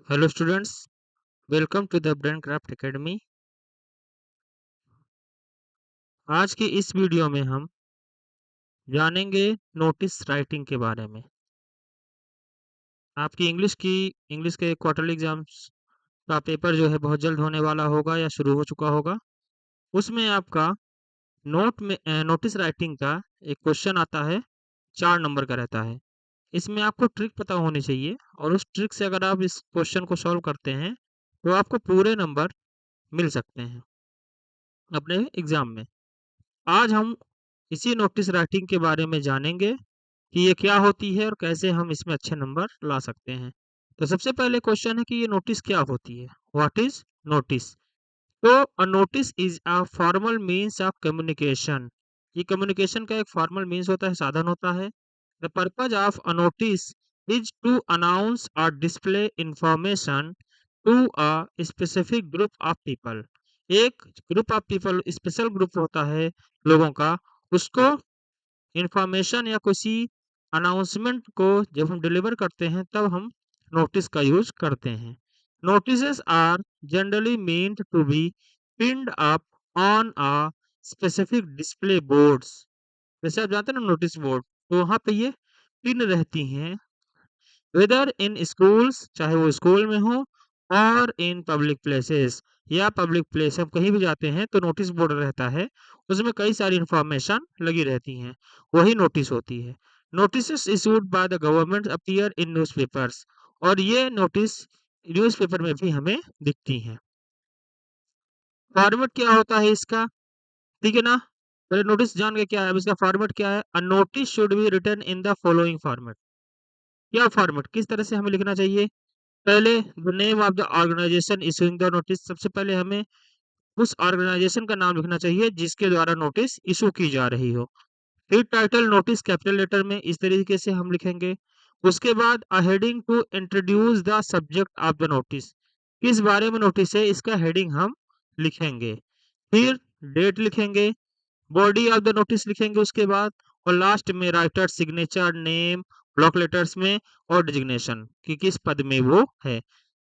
Hello students, welcome to the Brain Craft Academy. आज की इस वीडियो में हम जानेंगे नोटिस राइटिंग के बारे में। आपकी इंग्लिश के क्वार्टरली एग्जाम्स का पेपर जो है बहुत जल्द होने वाला होगा या शुरू हो चुका होगा। उसमें आपका नोटिस राइटिंग का एक क्वेश्चन आता है, 4 नंबर का रहता है। इसमें आपको ट्रिक पता होनी चाहिए और उस ट्रिक से अगर आप इस क्वेश्चन को सॉल्व करते हैं तो आपको पूरे नंबर मिल सकते हैं अपने एग्जाम में। आज हम इसी नोटिस राइटिंग के बारे में जानेंगे कि ये क्या होती है और कैसे हम इसमें अच्छे नंबर ला सकते हैं। तो सबसे पहले क्वेश्चन है कि ये नोटिस क्या होती है। What is notice? तो a notice is a formal means of communication. ये कम्युनिकेशन का एक फॉर्मल मीन्स होता है, साधन होता है। The purpose of a notice is to announce और display information to a specific group of people. एक group of people, special group होता है लोगों का, उसको इंफॉर्मेशन या किसी अनाउंसमेंट को जब हम डिलीवर करते हैं तब हम नोटिस का यूज करते हैं। Notices are generally meant to be pinned up on a specific display boards. जैसे आप जानते हैं ना नोटिस बोर्ड, तो वहां पे ये पिन रहती हैं, वेदर इन स्कूल्स, चाहे वो स्कूल में हो, और इन पब्लिक प्लेसेस या पब्लिक प्लेस हम कहीं भी जाते हैं तो नोटिस बोर्ड रहता है, उसमें कई सारी इंफॉर्मेशन लगी रहती हैं, वही नोटिस होती है। Notice issued by the government appear in newspapers, और ये नोटिस न्यूज़पेपर में भी हमें दिखती हैं। फॉर्मेट क्या होता है इसका, ठीक है ना? पहले नोटिस जान के क्या है, अब इसका फॉर्मेट क्या है। A notice should be written in the following format. क्या फॉर्मेट, किस तरह से हमें लिखना चाहिए। पहले the name of the organisation issuing the notice, सबसे पहले हमें उस ऑर्गेनाइजेशन का नाम लिखना चाहिए जिसके द्वारा नोटिस इशू की जा रही हो। फिर टाइटल नोटिस कैपिटल लेटर में इस तरीके से हम लिखेंगे। उसके बाद a heading to introduce the subject of the notice, किस बारे में नोटिस है इसका हेडिंग हम लिखेंगे। फिर डेट लिखेंगे, बॉडी ऑफ द नोटिस लिखेंगे उसके बाद, और लास्ट में writer signature name block letters में और डिजिग्नेशन कि किस पद में वो है।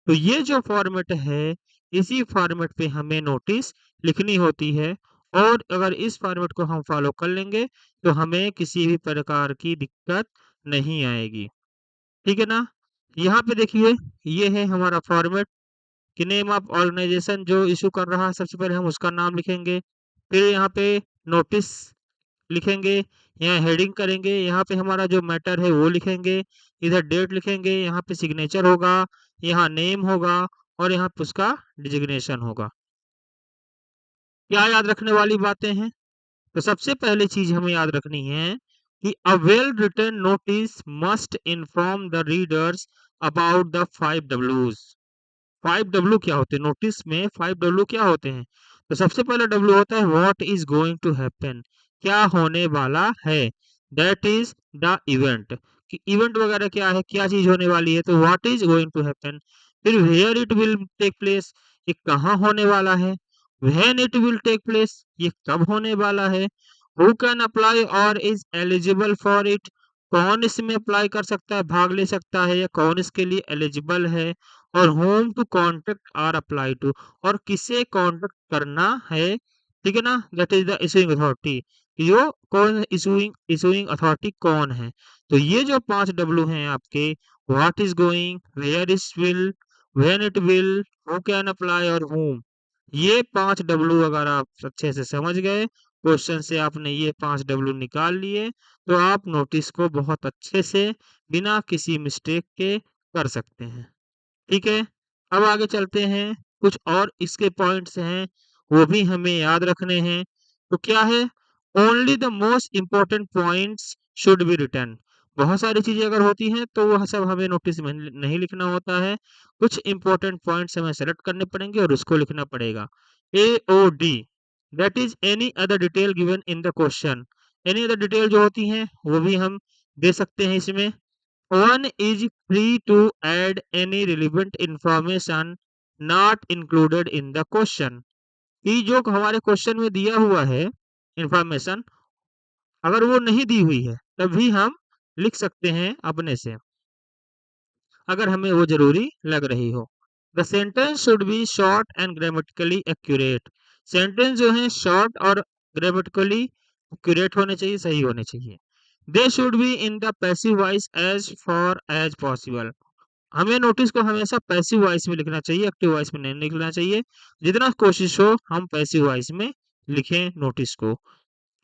तो ये जो फॉर्मेट है, इसी फॉर्मेट पे हमें नोटिस लिखनी होती है, और अगर इस फॉर्मेट को हम फॉलो कर लेंगे तो हमें किसी भी प्रकार की दिक्कत नहीं आएगी, ठीक है ना। यहाँ पे देखिए, ये है हमारा फॉर्मेट कि नेम ऑफ ऑर्गेनाइजेशन जो इशू कर रहा है, सबसे पहले हम उसका नाम लिखेंगे। फिर यहाँ पे नोटिस लिखेंगे, यहाँ हेडिंग करेंगे, यहाँ पे हमारा जो मैटर है वो लिखेंगे, इधर डेट लिखेंगे, यहाँ पे सिग्नेचर होगा, यहाँ नेम होगा, और यहाँ पे उसका डिजिग्नेशन होगा। क्या याद रखने वाली बातें हैं? तो सबसे पहले चीज हमें याद रखनी है कि a well written notice must inform the readers about the 5 Ws। 5 W क्या होते हैं नोटिस में? 5 W क्या होते हैं? तो सबसे पहला W होता है what is going to happen, क्या होने वाला है। दैट इज द इवेंट, कि इवेंट वगैरह क्या है, क्या चीज होने वाली है, तो what is going to happen. फिर where it will take place, ये कहाँ होने वाला है। When it will take place, ये कब होने वाला है। हु कैन अप्लाई और इज एलिजिबल फॉर इट, कौन इसमें अप्लाई कर सकता है, भाग ले सकता है, या कौन इसके लिए एलिजिबल है। और whom to contact or apply to, और किसे कॉन्टेक्ट करना है, ठीक है ना। That is the issuing authority, यो कौन इशूइंग इशूइंग अथॉरिटी कौन है। तो ये जो 5 W हैं आपके, what is going, where is will, when it will, who can apply और होम, ये 5 W अगर आप अच्छे से समझ गए, क्वेश्चन से आपने ये 5 W निकाल लिए, तो आप नोटिस को बहुत अच्छे से बिना किसी मिस्टेक के कर सकते हैं, ठीक है। अब आगे चलते हैं, कुछ और इसके पॉइंट्स हैं, वो भी हमें याद रखने हैं। तो क्या है, only the most important points should be written. बहुत सारी चीजें अगर होती हैं तो वह सब हमें नोटिस में नहीं लिखना होता है, कुछ इंपॉर्टेंट पॉइंट्स हमें सेलेक्ट करने पड़ेंगे और उसको लिखना पड़ेगा। AOD, that is any other detail given in the question. Any other detail जो होती हैं वो भी हम दे सकते हैं इसमें। One is free to add any relevant information not included in the question। कि जो हमारे क्वेश्चन में दिया हुआ है इंफॉर्मेशन, अगर वो नहीं दी हुई है तब भी हम लिख सकते हैं अपने से। अगर हमें वो ज़रूरी लग रही हो। The sentence should be short and grammatically accurate. Sentence जो है शॉर्ट और ग्रामेटिकली एक्यूरेट होने चाहिए, सही होने चाहिए। They should be in the passive voice as far as possible. हमें नोटिस को हमेशा पैसिव वॉइस में लिखना चाहिए, एक्टिव वॉइस में नहीं लिखना चाहिए। जितना कोशिश हो हम पैसिव वॉइस में लिखें नोटिस को,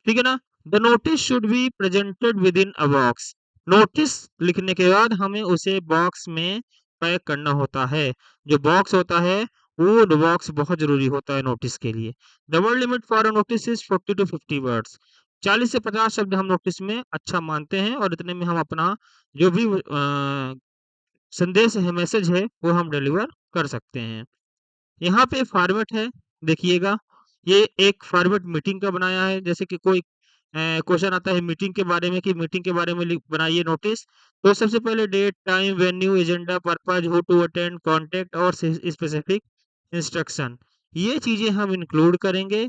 ठीक है ना। The notice should be presented with in a box. Notice लिखने के बाद हमें उसे बॉक्स में पैक करना होता है। जो बॉक्स होता है वो बॉक्स बहुत जरूरी होता है नोटिस के लिए। The word limit for a notice is 40 to 50 words. 40 से 50 शब्द हम नोटिस में अच्छा मानते हैं और इतने में हम अपना जो भी संदेश है, मैसेज है, वो हम डिलीवर कर सकते हैं। यहाँ पे फॉर्मेट है, देखिएगा। ये एक फॉर्मेट मीटिंग का बनाया है। जैसे कि कोई क्वेश्चन आता है मीटिंग के बारे में कि मीटिंग के बारे में बनाइए नोटिस। तो सबसे पहले date, time, venue, agenda, purpose, who to attend, contact और स्पेसिफिक इंस्ट्रक्शन, ये चीजें हम इंक्लूड करेंगे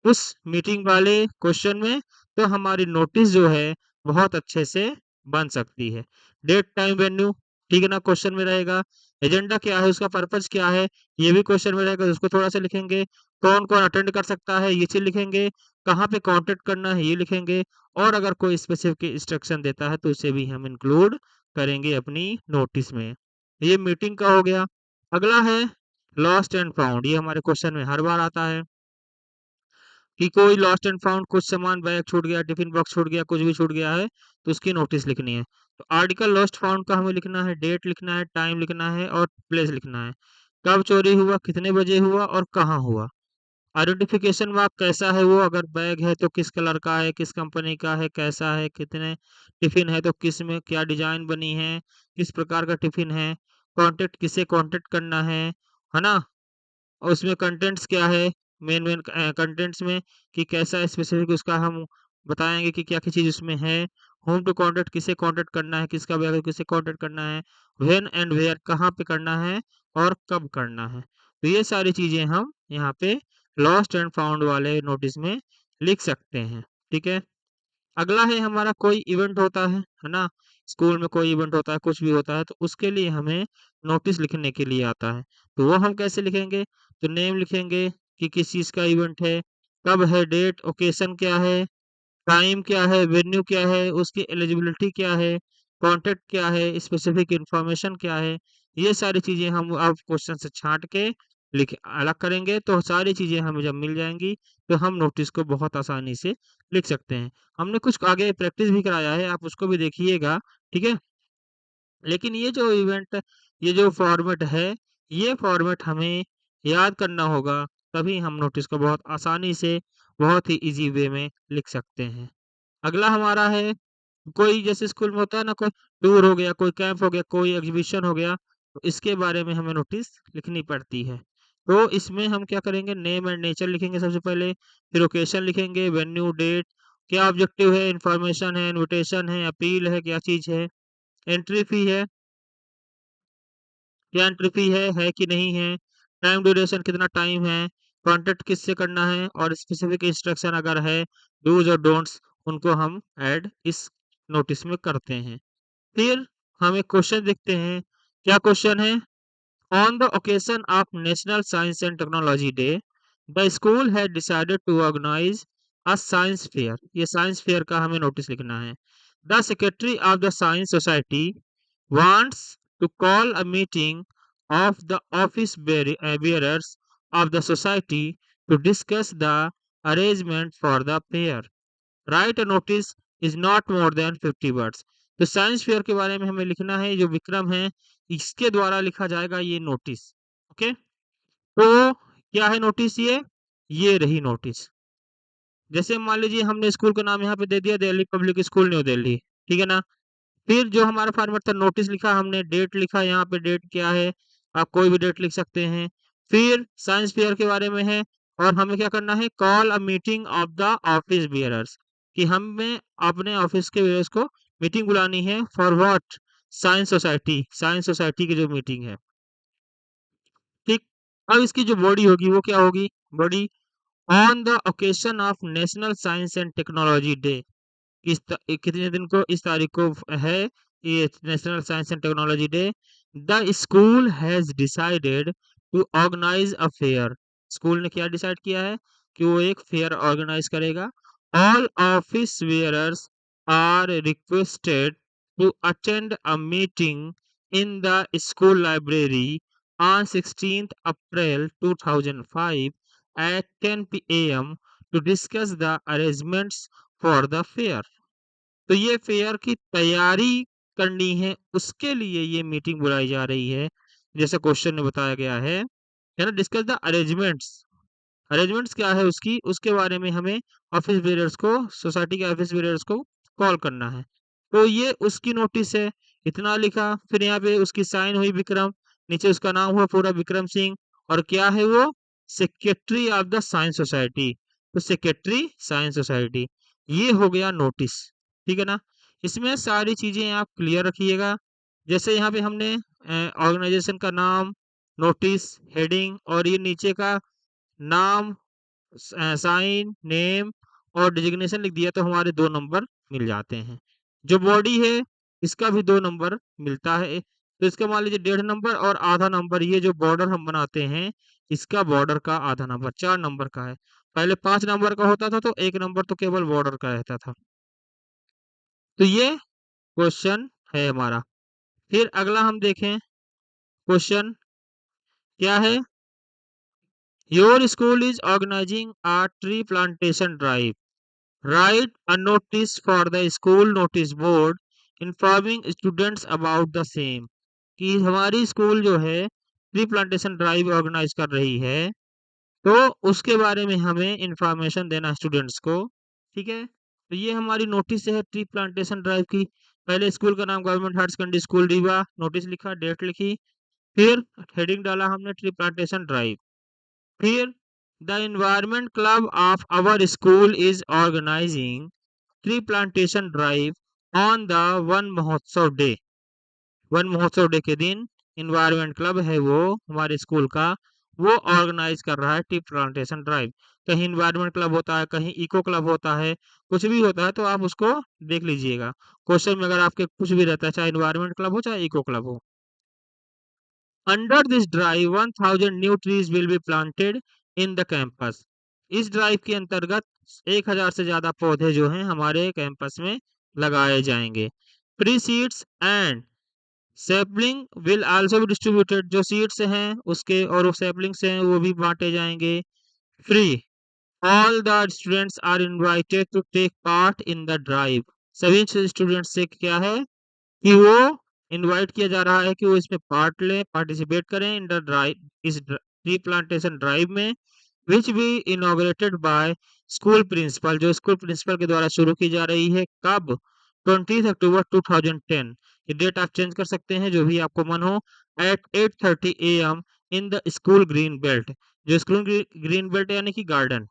उस मीटिंग वाले क्वेश्चन में। तो हमारी नोटिस जो है बहुत अच्छे से बन सकती है। डेट, टाइम, वेन्यू, ठीक है ना, क्वेश्चन में रहेगा। एजेंडा क्या है, उसका पर्पस क्या है, ये भी क्वेश्चन में रहेगा, उसको थोड़ा सा लिखेंगे। कौन कौन अटेंड कर सकता है, ये चीज लिखेंगे। कहाँ पे कांटेक्ट करना है, ये लिखेंगे। और अगर कोई स्पेसिफिक इंस्ट्रक्शन देता है तो उसे भी हम इंक्लूड करेंगे अपनी नोटिस में। ये मीटिंग का हो गया। अगला है लॉस्ट एंड फाउंड। ये हमारे क्वेश्चन में हर बार आता है कि कोई लॉस्ट एंड फाउंड, कुछ सामान, बैग छूट गया, टिफिन बॉक्स छूट गया, कुछ भी छूट गया है, तो उसकी नोटिस लिखनी है। तो आर्टिकल लॉस्ट फाउंड का हमें लिखना है, डेट लिखना है, टाइम लिखना है और प्लेस लिखना है। कब चोरी हुआ, कितने बजे हुआ और कहाँ हुआ। आइडेंटिफिकेशन मार्क कैसा है वो, अगर बैग है तो किस कलर का है, किस कंपनी का है, कैसा है, कितने टिफिन है तो किस में क्या डिजाइन बनी है, किस प्रकार का टिफिन है। कॉन्टेक्ट, किसे कॉन्टेक्ट करना है ना। और उसमें कंटेंट्स क्या है, मेन मेन कंटेंट्स में कि कैसा स्पेसिफिक उसका हम बताएंगे कि क्या क्या चीज उसमें है। होम टू कॉन्टेक्ट, किसे कॉन्टेक्ट करना है, किसका बैग है, किसे कॉन्टेक्ट करना है। व्हेन एंड वेयर, कहाँ पे करना है और कब करना है। तो ये सारी चीजें हम यहाँ पे लॉस्ट एंड फाउंड वाले नोटिस में लिख सकते हैं, ठीक है। अगला है हमारा कोई इवेंट होता है ना। स्कूल में कोई इवेंट होता है, कुछ भी होता है, तो उसके लिए हमें नोटिस लिखने के लिए आता है। तो वो हम कैसे लिखेंगे, तो नेम लिखेंगे कि किस चीज का इवेंट है, कब है, डेट, ओकेशन क्या है, टाइम क्या है, वेन्यू क्या है, उसकी एलिजिबिलिटी क्या है, कॉन्टेक्ट क्या है, स्पेसिफिक इंफॉर्मेशन क्या है। ये सारी चीजें हम अब क्वेश्चन से छांट के लिख अलग करेंगे तो सारी चीजें हमें जब मिल जाएंगी तो हम नोटिस को बहुत आसानी से लिख सकते हैं। हमने कुछ आगे प्रैक्टिस भी कराया है, आप उसको भी देखिएगा, ठीक है। लेकिन ये जो इवेंट, ये जो फॉर्मेट है, ये फॉर्मेट हमें याद करना होगा, तभी हम नोटिस को बहुत आसानी से, बहुत ही इजी वे में लिख सकते हैं। अगला हमारा है कोई, जैसे स्कूल में होता है ना, कोई टूर हो गया, कोई कैंप हो गया, कोई एग्जीबिशन हो गया, तो इसके बारे में हमें नोटिस लिखनी पड़ती है। तो इसमें हम क्या करेंगे, नेम एंड नेचर लिखेंगे सबसे पहले, फिर ओकेशन लिखेंगे, वेन्यू, डेट, क्या ऑब्जेक्टिव है, इंफॉर्मेशन है, इनविटेशन है, अपील है, क्या चीज है, एंट्री फी है, क्या एंट्री फी है कि नहीं है, टाइम ड्यूरेशन, कितना टाइम है, कॉन्टेक्ट किससे करना है और स्पेसिफिक इंस्ट्रक्शन अगर है, डूज और डोंट्स, उनको हम ऐड इस नोटिस में करते हैं। फिर हम एक क्वेश्चन देखते हैं, क्या क्वेश्चन है। On the occasion of national science and technology day, the school had decided to organise a science fair. ये साइंस फेयर का हमें नोटिस लिखना है। The secretary of the science society wants to call a meeting of the bearers of the society to discuss the arrangement for the fair. Write a notice is not more than 50 words. तो science fair के बारे में हमें लिखना है, जो विक्रम है इसके द्वारा लिखा जाएगा ये नोटिस, ओके। तो क्या है नोटिस, ये रही नोटिस। जैसे मान लीजिए हमने स्कूल का नाम यहाँ पे दे दिया, Delhi public school new Delhi, ठीक है ना। फिर जो हमारा फॉर्मेट था, नोटिस लिखा हमने, डेट लिखा, यहाँ पे डेट क्या है, आप कोई भी डेट लिख सकते हैं। फिर साइंस फेयर के बारे में है और हमें क्या करना है, call a meeting of the office bearers, कि हमें अपने ऑफिस के बियरर्स को मीटिंग बुलानी है। For what, science society, science society की जो मीटिंग है, ठीक। अब इसकी जो बॉडी होगी वो क्या होगी, body, on the occasion of national science and technology day, कितने दिन को, इस तारीख को है, National Science and Technology Day, the school has decided to organize a fair. School ने क्या डिसाइड किया है कि वो एक फेयर ऑर्गेनाइज करेगा. All office bearers are requested to attend a meeting in the school library on 16th April 2005 at 10 p.m. to discuss the arrangements for the fair. तो ये फेयर की तैयारी करनी है, उसके लिए ये मीटिंग बुलाई जा रही है, जैसे क्वेश्चन में बताया गया है ना. Discuss the arrangements. अरेंजमेंट्स क्या है उसकी, उसके बारे में हमें ऑफिस बेरर्स को, सोसाइटी के ऑफिस बेरर्स को कॉल करना है. तो ये उसकी नोटिस है, इतना लिखा. फिर यहाँ पे उसकी साइन हुई विक्रम, नीचे उसका नाम हुआ पूरा विक्रम सिंह, और क्या है वो, secretary of the science society. तो सेक्रेटरी साइंस सोसाइटी, ये हो गया नोटिस. ठीक है ना. इसमें सारी चीजें आप क्लियर रखिएगा. जैसे यहाँ पे हमने ऑर्गेनाइजेशन का नाम, नोटिस, हेडिंग, और ये नीचे का नाम, साइन, नेम और डिजिग्नेशन लिख दिया, तो हमारे 2 नंबर मिल जाते हैं. जो बॉडी है इसका भी 2 नंबर मिलता है. तो इसका मान लीजिए 1.5 नंबर और आधा नंबर, ये जो बॉर्डर हम बनाते हैं इसका बॉर्डर का आधा नंबर 4 नंबर का है. पहले 5 नंबर का होता था, तो 1 नंबर तो केवल बॉर्डर का रहता था. तो ये क्वेश्चन है हमारा. फिर अगला हम देखें, क्वेश्चन क्या है. Your school is organising a tree plantation drive. Write a notice for the school notice board informing students about the same. कि हमारी स्कूल जो है ट्री प्लांटेशन ड्राइव ऑर्गेनाइज कर रही है, तो उसके बारे में हमें इंफॉर्मेशन देना स्टूडेंट्स को. ठीक है. तो ये हमारी नोटिस है ट्री प्लांटेशन ड्राइव की. पहले स्कूल का नाम government higher secondary school Rewa, notice लिखा, डेट लिखी, फिर हेडिंग डाला हमने ट्री प्लांटेशन ड्राइव. फिर the environment club of our school is organising tree plantation drive on the Van Mahotsav day. Van Mahotsav day के दिन एनवायरमेंट क्लब है वो हमारे स्कूल का, वो ऑर्गेनाइज कर रहा है ट्री प्लांटेशन ड्राइव. कहीं एनवायरमेंट क्लब होता है, कहीं इको क्लब होता है, कुछ भी होता है, तो आप उसको देख लीजिएगा. क्वेश्चन में अगर आपके कुछ भी रहता है, चाहे एनवायरमेंट क्लब हो चाहे इको क्लब हो. Under this drive 1000 new trees will be planted in the campus. इस ड्राइव के अंतर्गत 1000 से ज्यादा पौधे जो हैं हमारे कैंपस में लगाए जाएंगे. Free seeds and sapling will also be distributed. जो सीड्स हैं उसके और सैपलिंग्स हैं वो भी बांटे जाएंगे. Free. All the students are invited to take part in the drive. सभी स्टूडेंट्स से क्या है कि वो इनवाइट किया जा रहा है कि वो इसमें पार्ट लें, पार्टिसिपेट करें इन द ड्राइव, इस ट्री प्लांटेशन ड्राइव में, which be inaugurated by school principal, जो स्कूल प्रिंसिपल के द्वारा शुरू की जा रही है. कब? 20 अक्टूबर 2010. ये डेट आप चेंज कर सकते हैं जो भी आपको मन हो. At 8:30 AM in the school green belt. जो स्कूल ग्रीन बेल्ट यानी कि गार्डन,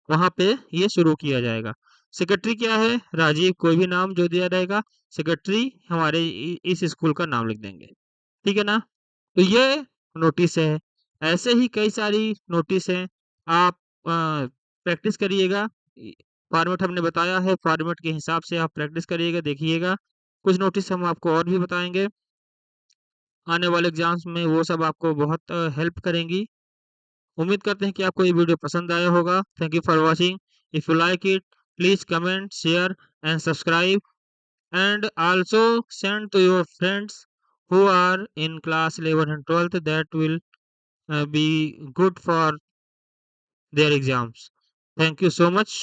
वहां पे ये शुरू किया जाएगा. सेक्रेटरी क्या है? राजीव. कोई भी नाम जो दिया रहेगा, सेक्रेटरी हमारे इस स्कूल का नाम लिख देंगे. ठीक है ना. तो ये नोटिस है. ऐसे ही कई सारी नोटिस हैं. आप प्रैक्टिस करिएगा. फॉर्मेट हमने बताया है, फॉर्मेट के हिसाब से आप प्रैक्टिस करिएगा, देखिएगा. कुछ नोटिस हम आपको और भी बताएंगे आने वाले एग्जाम्स में, वो सब आपको बहुत हेल्प करेंगी. उम्मीद करते हैं कि आपको ये वीडियो पसंद आया होगा. Thank you for watching. If you like it, please comment, share and subscribe, and also send to your friends who are in class 11 and 12th, that will be good for their exams. Thank you so much.